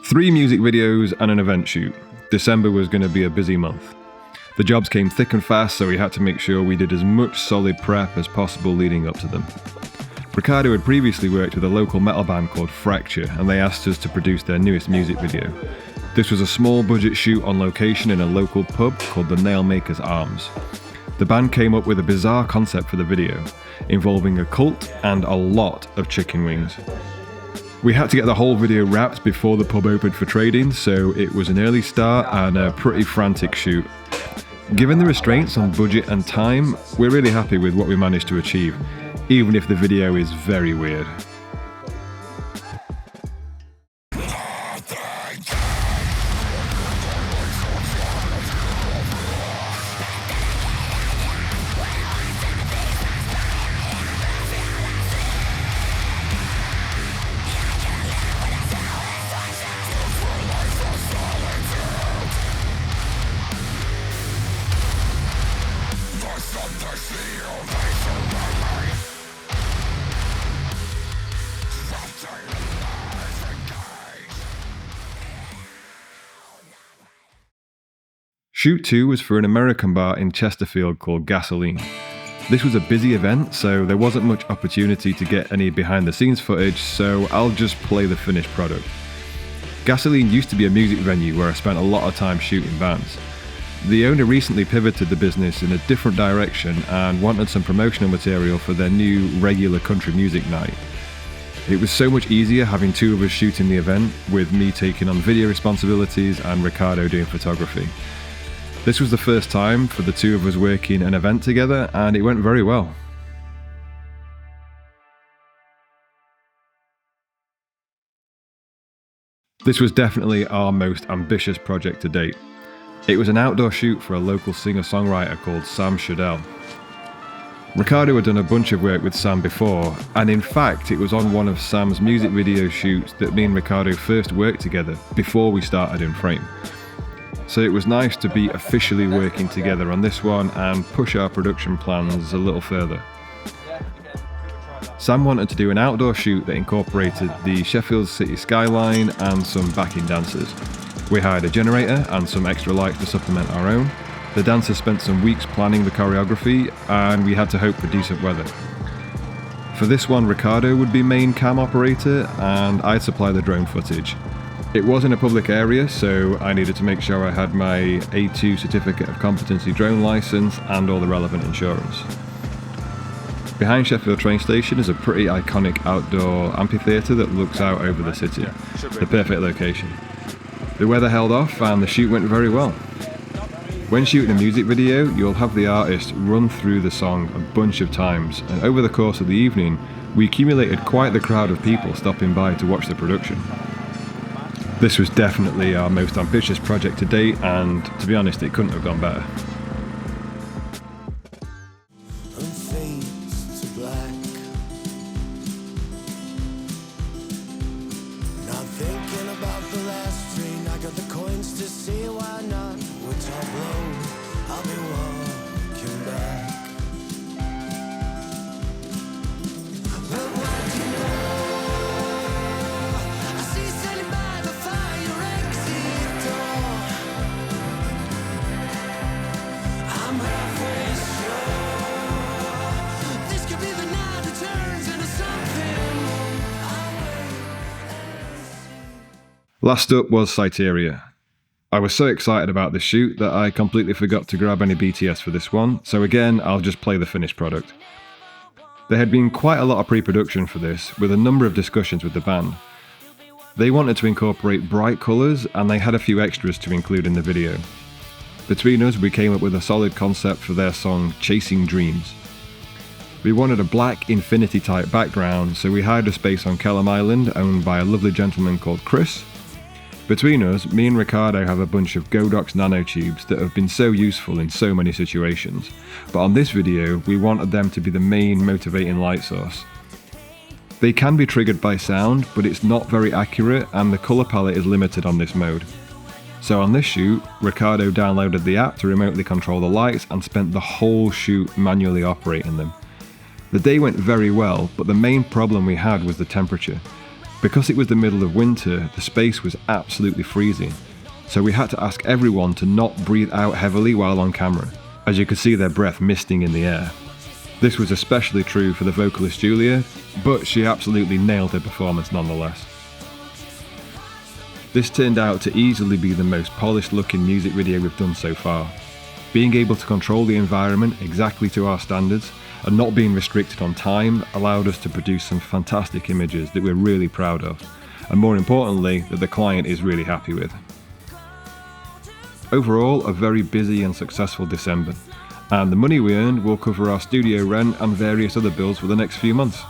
3 music videos and an event shoot. December was going to be a busy month. The jobs came thick and fast, so we had to make sure we did as much solid prep as possible leading up to them. Ricardo had previously worked with a local metal band called Fracture, and they asked us to produce their newest music video. This was a small budget shoot on location in a local pub called the Nailmakers Arms. The band came up with a bizarre concept for the video, involving a cult and a lot of chicken wings. We had to get the whole video wrapped before the pub opened for trading, so it was an early start and a pretty frantic shoot. Given the restraints on budget and time, we're really happy with what we managed to achieve, even if the video is very weird. Shoot 2 was for an American bar in Chesterfield called Gasoline. This was a busy event, so there wasn't much opportunity to get any behind the scenes footage, so I'll just play the finished product. Gasoline used to be a music venue where I spent a lot of time shooting bands. The owner recently pivoted the business in a different direction and wanted some promotional material for their new regular country music night. It was so much easier having 2 of us shooting the event, with me taking on video responsibilities and Ricardo doing photography. This was the first time for the 2 of us working an event together, and it went very well. This was definitely our most ambitious project to date. It was an outdoor shoot for a local singer-songwriter called Sam Shadell. Ricardo had done a bunch of work with Sam before, and in fact it was on one of Sam's music video shoots that me and Ricardo first worked together before we started In Frame. So it was nice to be officially working together on this one and push our production plans a little further. Sam wanted to do an outdoor shoot that incorporated the Sheffield city skyline and some backing dancers. We hired a generator and some extra lights to supplement our own. The dancers spent some weeks planning the choreography, and we had to hope for decent weather. For this one, Ricardo would be main cam operator and I'd supply the drone footage. It was in a public area, so I needed to make sure I had my A2 Certificate of Competency drone license and all the relevant insurance. Behind Sheffield train station is a pretty iconic outdoor amphitheatre that looks out over the city. The perfect location. The weather held off and the shoot went very well. When shooting a music video, you'll have the artist run through the song a bunch of times, and over the course of the evening, we accumulated quite the crowd of people stopping by to watch the production. This was definitely our most ambitious project to date, and to be honest, it couldn't have gone better. Last up was Cyteria. I was so excited about this shoot that I completely forgot to grab any BTS for this one, so again I'll just play the finished product. There had been quite a lot of pre-production for this, with a number of discussions with the band. They wanted to incorporate bright colours, and they had a few extras to include in the video. Between us, we came up with a solid concept for their song Chasing Dreams. We wanted a black infinity type background, so we hired a space on Kellam Island owned by a lovely gentleman called Chris. Between us, me and Ricardo have a bunch of Godox nanotubes that have been so useful in so many situations, but on this video we wanted them to be the main motivating light source. They can be triggered by sound, but it's not very accurate and the colour palette is limited on this mode. So on this shoot, Ricardo downloaded the app to remotely control the lights and spent the whole shoot manually operating them. The day went very well, but the main problem we had was the temperature. Because it was the middle of winter, the space was absolutely freezing, so we had to ask everyone to not breathe out heavily while on camera, as you could see their breath misting in the air. This was especially true for the vocalist Julia, but she absolutely nailed her performance nonetheless. This turned out to easily be the most polished looking music video we've done so far. Being able to control the environment exactly to our standards and not being restricted on time allowed us to produce some fantastic images that we're really proud of, and more importantly, that the client is really happy with. Overall, a very busy and successful December, and the money we earned will cover our studio rent and various other bills for the next few months.